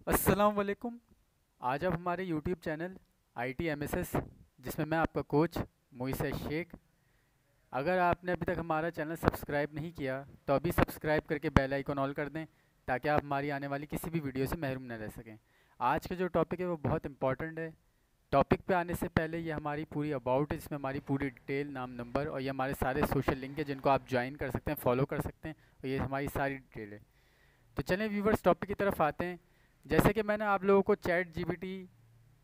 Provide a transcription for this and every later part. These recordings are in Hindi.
अस्सलाम वालेकुम। आज आप हमारे यूट्यूब चैनल ITMSS, जिसमें मैं आपका कोच मोइस शेख। अगर आपने अभी तक हमारा चैनल सब्सक्राइब नहीं किया तो अभी सब्सक्राइब करके बेल आइकन ऑल कर दें, ताकि आप हमारी आने वाली किसी भी वीडियो से महरूम न रह सकें। आज का जो टॉपिक है वो बहुत इंपॉर्टेंट है। टॉपिक पे आने से पहले ये हमारी पूरी अबाउट है, जिसमें हमारी पूरी डिटेल, नाम, नंबर और ये हमारे सारे सोशल लिंक है जिनको आप ज्वाइन कर सकते हैं, फॉलो कर सकते हैं, और ये हमारी सारी डिटेल है। तो चलें व्यूवर्स, टॉपिक की तरफ आते हैं। जैसे कि मैंने आप लोगों को चैट जीपीटी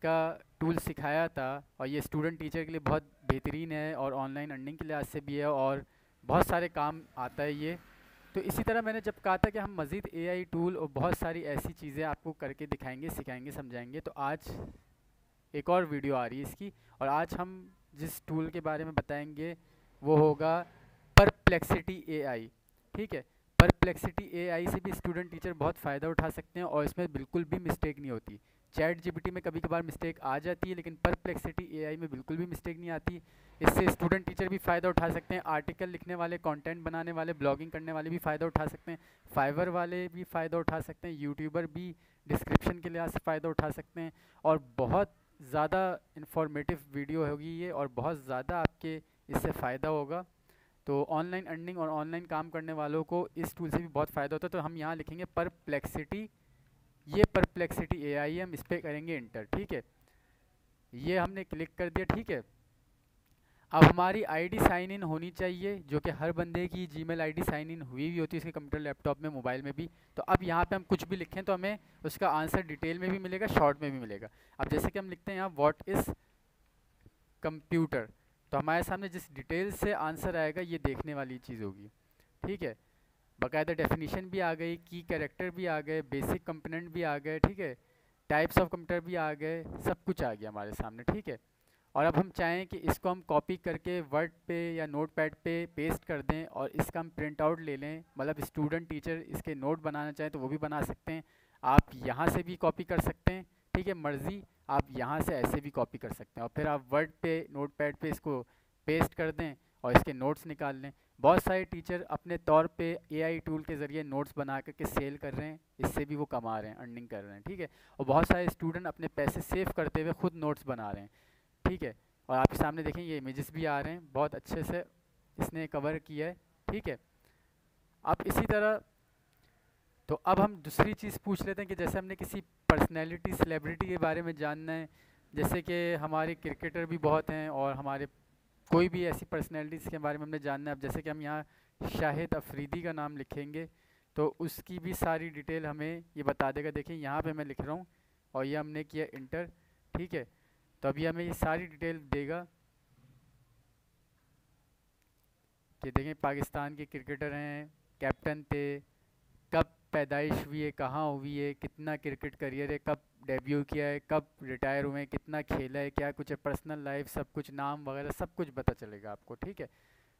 का टूल सिखाया था, और ये स्टूडेंट टीचर के लिए बहुत बेहतरीन है और ऑनलाइन अर्निंग के लिहाज से भी है और बहुत सारे काम आता है ये। तो इसी तरह मैंने जब कहा था कि हम मज़ीद एआई टूल और बहुत सारी ऐसी चीज़ें आपको करके दिखाएंगे, सिखाएंगे, समझाएंगे, तो आज एक और वीडियो आ रही है इसकी। और आज हम जिस टूल के बारे में बताएंगे वो होगा परप्लेक्सिटी एआई। ठीक है। परप्लेक्सिटी एआई से भी स्टूडेंट टीचर बहुत फ़ायदा उठा सकते हैं और इसमें बिल्कुल भी मिस्टेक नहीं होती। चैट जीपीटी में कभी कभार मिस्टेक आ जाती है, लेकिन परप्लेक्सिटी एआई में बिल्कुल भी मिस्टेक नहीं आती। इससे स्टूडेंट टीचर भी फ़ायदा उठा सकते हैं, आर्टिकल लिखने वाले, कंटेंट बनाने वाले, ब्लॉगिंग करने वाले भी फ़ायदा उठा सकते हैं, फाइवर वाले भी फ़ायदा उठा सकते हैं, यूट्यूबर भी डिस्क्रिप्शन के लिहाज से फ़ायदा उठा सकते हैं। और बहुत ज़्यादा इंफॉर्मेटिव वीडियो होगी ये, और बहुत ज़्यादा आपके इससे फ़ायदा होगा। तो ऑनलाइन अर्निंग और ऑनलाइन काम करने वालों को इस टूल से भी बहुत फ़ायदा होता है। तो हम यहाँ लिखेंगे परप्लेक्सिटी। ये परप्लेक्सिटी एआई है, हम इस पर करेंगे इंटर। ठीक है, ये हमने क्लिक कर दिया। ठीक है। अब हमारी आईडी साइन इन होनी चाहिए, जो कि हर बंदे की जीमेल आईडी साइन इन हुई हुई होती है, उसके कंप्यूटर, लैपटॉप में, मोबाइल में भी। तो अब यहाँ पे हम कुछ भी लिखें तो हमें उसका आंसर डिटेल में भी मिलेगा, शॉर्ट में भी मिलेगा। अब जैसे कि हम लिखते हैं यहाँ व्हाट इज़ कंप्यूटर, तो हमारे सामने जिस डिटेल से आंसर आएगा ये देखने वाली चीज़ होगी। ठीक है। बाकायदा डेफिनीशन भी आ गई, की कैरेक्टर भी आ गए, बेसिक कंपोनेंट भी आ गए। ठीक है। टाइप्स ऑफ कंप्यूटर भी आ गए, सब कुछ आ गया हमारे सामने। ठीक है। और अब हम चाहें कि इसको हम कॉपी करके वर्ड पे या नोट पैड पे पेस्ट कर दें और इसका हम प्रिंट आउट ले लें, मतलब स्टूडेंट टीचर इसके नोट बनाना चाहें तो वो भी बना सकते हैं। आप यहाँ से भी कॉपी कर सकते हैं। ठीक है, मर्ज़ी। आप यहाँ से ऐसे भी कॉपी कर सकते हैं और फिर आप वर्ड पे, नोट पैड पे इसको पेस्ट कर दें और इसके नोट्स निकाल लें। बहुत सारे टीचर अपने तौर पे एआई टूल के ज़रिए नोट्स बना करके सेल कर रहे हैं, इससे भी वो कमा रहे हैं, अर्निंग कर रहे हैं। ठीक है। और बहुत सारे स्टूडेंट अपने पैसे सेव करते हुए खुद नोट्स बना रहे हैं। ठीक है। और आपके सामने देखें ये इमेजेस भी आ रहे हैं, बहुत अच्छे से इसने कवर किया है। ठीक है। अब इसी तरह, तो अब हम दूसरी चीज़ पूछ लेते हैं कि जैसे हमने किसी पर्सनैलिटी, सेलिब्रिटी के बारे में जानना है, जैसे कि हमारे क्रिकेटर भी बहुत हैं और हमारे कोई भी ऐसी पर्सनैलिटीज़ के बारे में हमने जानना है। अब जैसे कि हम यहाँ शाहिद अफरीदी का नाम लिखेंगे तो उसकी भी सारी डिटेल हमें ये बता देगा। देखिए यहाँ पे मैं लिख रहा हूँ और ये हमने किया इंटर। ठीक है। तो अभी हमें ये सारी डिटेल देगा कि देखें पाकिस्तान के क्रिकेटर हैं, कैप्टन थे, कब पैदाइश हुई है, कहाँ हुई है, कितना क्रिकेट करियर है, कब डेब्यू किया है, कब रिटायर हुए हैं, कितना खेला है, क्या कुछ है, पर्सनल लाइफ, सब कुछ, नाम वगैरह सब कुछ पता चलेगा आपको। ठीक है।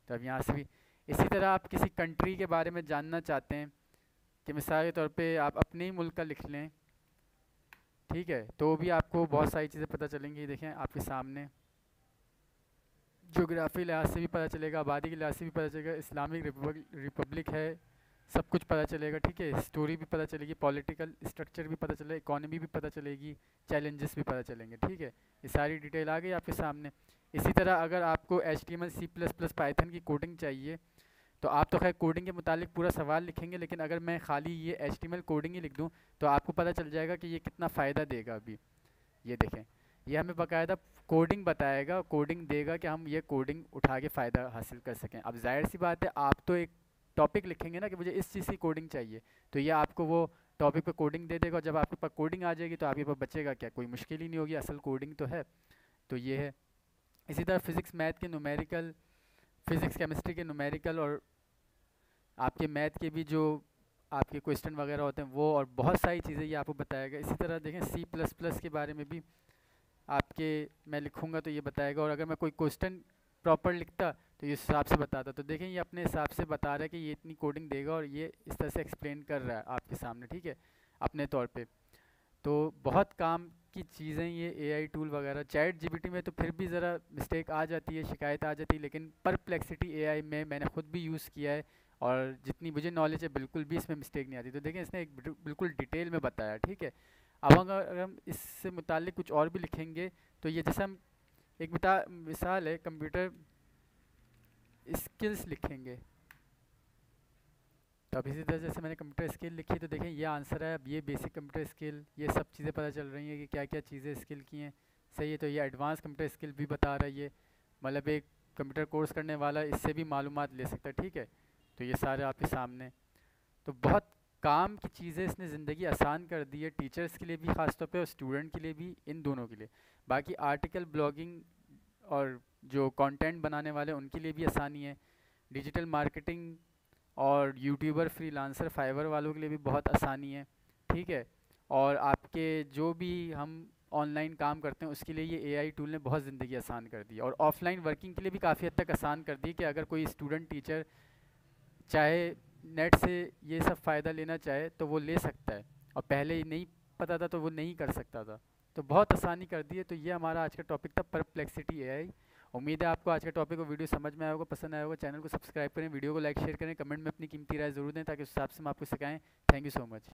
तो अब यहाँ से भी इसी तरह आप किसी कंट्री के बारे में जानना चाहते हैं कि मिसाल के तौर पे आप अपने ही मुल्क का लिख लें। ठीक है। तो भी आपको बहुत सारी चीज़ें पता चलेंगी। देखें आपके सामने जोग्राफ़ी लिहाज से भी पता चलेगा, आबादी के लिहाज से भी पता चलेगा, इस्लामिक रिपब्लिक है, सब कुछ पता चलेगा। ठीक है। स्टोरी भी पता चलेगी, पॉलिटिकल स्ट्रक्चर भी पता चलेगा, इकोनॉमी भी पता चलेगी, चैलेंजेस भी पता चलेंगे। ठीक है। ये सारी डिटेल आ गई आपके सामने। इसी तरह अगर आपको HTML, C++, पाइथन की कोडिंग चाहिए तो आप तो खैर कोडिंग के मुतालिक पूरा सवाल लिखेंगे, लेकिन अगर मैं खाली ये HTML कोडिंग ही लिख दूँ तो आपको पता चल जाएगा कि ये कितना फ़ायदा देगा। अभी ये देखें, ये हमें बाकायदा कोडिंग बताएगा, कोडिंग देगा कि हम ये कोडिंग उठा के फ़ायदा हासिल कर सकें। अब जाहिर सी बात है, आप तो एक टॉपिक लिखेंगे ना कि मुझे इस चीज़ की कोडिंग चाहिए, तो ये आपको वो टॉपिक पे कोडिंग दे देगा। और जब आपके पास कोडिंग आ जाएगी तो आपके पास बचेगा क्या, कोई मुश्किल ही नहीं होगी, असल कोडिंग तो है। तो ये है। इसी तरह फिज़िक्स मैथ के न्यूमेरिकल, फिज़िक्स केमिस्ट्री के न्यूमेरिकल, और आपके मैथ के भी जो आपके क्वेश्चन वगैरह होते हैं वो, और बहुत सारी चीज़ें ये आपको बताएगा। इसी तरह देखें C++ के बारे में भी आपके मैं लिखूंगा तो ये बताएगा, और अगर मैं कोई क्वेश्चन प्रॉपर लिखता तो ये इस हिसाब से बताता। तो देखें ये अपने हिसाब से बता रहा है कि ये इतनी कोडिंग देगा और ये इस तरह से एक्सप्लेन कर रहा है आपके सामने। ठीक है, अपने तौर पे। तो बहुत काम की चीज़ें ये एआई टूल वगैरह। चैट जीपीटी में तो फिर भी ज़रा मिस्टेक आ जाती है, शिकायत आ जाती है, लेकिन परप्लेक्सिटी एआई में मैंने ख़ुद भी यूज़ किया है और जितनी मुझे नॉलेज है बिल्कुल भी इसमें मिस्टेक नहीं आती। तो देखें इसने एक बिल्कुल डिटेल में बताया। ठीक है। अब अगर हम इससे मुतालिक कुछ और भी लिखेंगे तो ये जैसे हम एक मिसाल है कंप्यूटर स्किल्स लिखेंगे। तो अब इसी तरह जैसे मैंने कंप्यूटर स्किल लिखी तो देखें ये आंसर है। अब ये बेसिक कंप्यूटर स्किल, ये सब चीज़ें पता चल रही हैं कि क्या क्या चीज़ें स्किल की हैं। सही है। तो ये एडवांस कंप्यूटर स्किल भी बता रहा है ये, मतलब एक कंप्यूटर कोर्स करने वाला इससे भी मालूमात ले सकता है। ठीक है। तो ये सारे आपके सामने। तो बहुत काम की चीज़ें इसने ज़िंदगी आसान कर दी है, टीचर्स के लिए भी ख़ासतौर पे और स्टूडेंट के लिए भी, इन दोनों के लिए। बाकी आर्टिकल ब्लॉगिंग और जो कंटेंट बनाने वाले उनके लिए भी आसानी है। डिजिटल मार्केटिंग और यूट्यूबर, फ्रीलांसर, फाइवर वालों के लिए भी बहुत आसानी है। ठीक है। और आपके जो भी हम ऑनलाइन काम करते हैं उसके लिए ये एआई टूल ने बहुत ज़िंदगी आसान कर दी है। और ऑफलाइन वर्किंग के लिए भी काफ़ी हद तक आसान कर दी है कि अगर कोई स्टूडेंट टीचर चाहे नेट से ये सब फ़ायदा लेना चाहे तो वो ले सकता है, और पहले ही नहीं पता था तो वो नहीं कर सकता था। तो बहुत आसानी कर दी है। तो ये हमारा आज का टॉपिक था, परप्लेक्सिटी एआई। उम्मीद है आपको आज का टॉपिक और वीडियो समझ में आया होगा, पसंद आया होगा। चैनल को सब्सक्राइब करें, वीडियो को लाइक शेयर करें, कमेंट में अपनी कीमती राय ज़रूर दें ताकि उस हिसाब से हम आपको सिखाएं। Thank you so much.